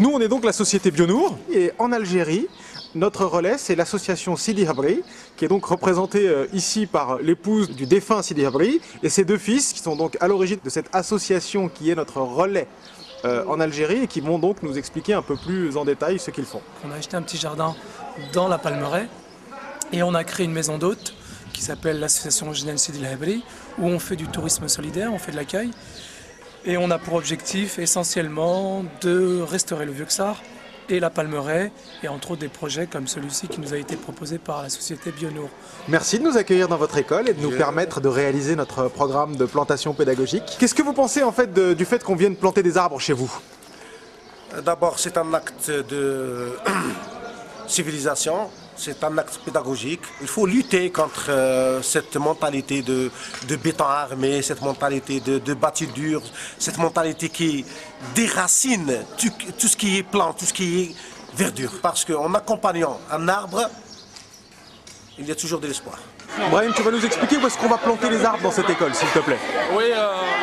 Nous, on est donc la société Bionour. Et en Algérie, notre relais, c'est l'association Sidi Habri, qui est donc représentée ici par l'épouse du défunt Sidi Habri et ses deux fils, qui sont donc à l'origine de cette association qui est notre relais en Algérie et qui vont donc nous expliquer un peu plus en détail ce qu'ils font. On a acheté un petit jardin dans la Palmeraie et on a créé une maison d'hôtes qui s'appelle l'association Jinane Sidi Habri, où on fait du tourisme solidaire, on fait de l'accueil. Et on a pour objectif essentiellement de restaurer le Vieux-Ksar et la Palmeraie, et entre autres des projets comme celui-ci qui nous a été proposé par la société Bionour. Merci de nous accueillir dans votre école et de nous permettre de réaliser notre programme de plantation pédagogique. Qu'est-ce que vous pensez en fait du fait qu'on vienne planter des arbres chez vous? D'abord, c'est un acte de civilisation, c'est un acte pédagogique. Il faut lutter contre cette mentalité de béton armé, cette mentalité de bâti dur, cette mentalité qui déracine tout ce qui est plant, tout ce qui est verdure. Parce qu'en accompagnant un arbre, il y a toujours de l'espoir. Brahim, tu vas nous expliquer où est-ce qu'on va planter les arbres dans cette école, s'il te plaît? Oui,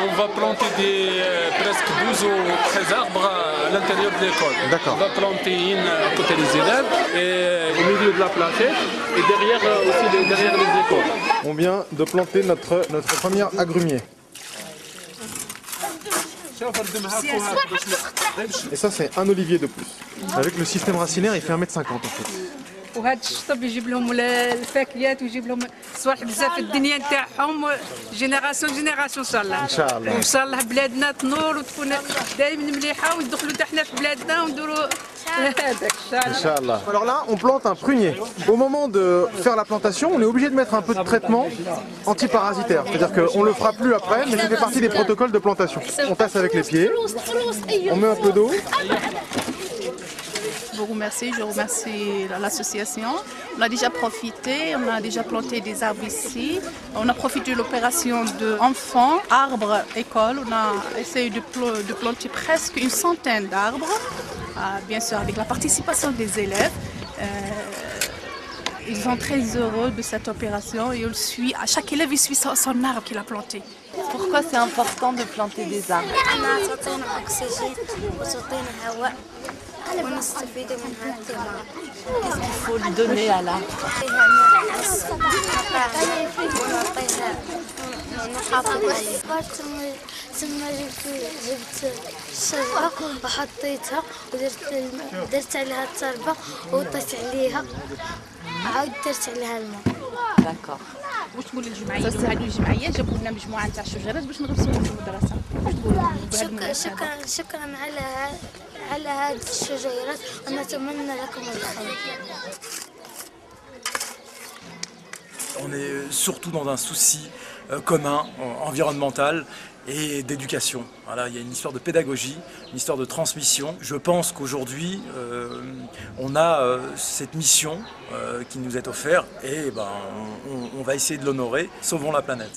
on va planter presque 12 ou 13 arbres à l'intérieur de l'école. D'accord. On va planter une à côté des élèves et au milieu de la placette et derrière aussi derrière les écoles. On vient de planter notre premier agrumier. Et ça, c'est un olivier de plus. Avec le système racinaire, il fait 1,50 m en fait. وهذا الشطب يجيب لهم الفاكهات ويجيب لهم صوالح بزاف في الدنيا نتاعهم جينيراسيون ان شاء الله. ان شاء الله. وان شاء الله بلادنا تنور وتكون دائما مليحه ويدخلوا حتى حنا في بلادنا ونديروا هذاك ان شاء الله. Alors là, on plante un prunier. Au moment de faire la plantation, on est obligé de mettre un peu de traitement antiparasitaire. C'est-à-dire qu'on ne le fera plus après, mais ça fait partie des protocoles de plantation. On tasse avec les pieds, on met un peu d'eau. Je remercie l'association. On a déjà profité, on a déjà planté des arbres ici. On a profité de l'opération de enfants, arbres, école. On a essayé de planter presque une centaine d'arbres, bien sûr avec la participation des élèves. Ils sont très heureux de cette opération et chaque élève suit son arbre qu'il a planté. Pourquoi c'est important de planter des arbres? Qu'est-ce qu'il faut lui donner à l'arbre? ثم جبت الشجرة وحطيتها ودرت عليها التربة ووطيت عليها عاود درت عليها الماء. D'accord. واش تقول للجمعية؟ هذه الجمعية جابوا لنا مجموعة نتاع الشجيرات باش نغرسوهم في المدرسة. شكرا على هذه الشجيرات ونتمنى لكم الخير. On est surtout dans un souci commun, environnemental et d'éducation. Voilà, il y a une histoire de pédagogie, une histoire de transmission. Je pense qu'aujourd'hui, on a cette mission qui nous est offerte et on va essayer de l'honorer. Sauvons la planète.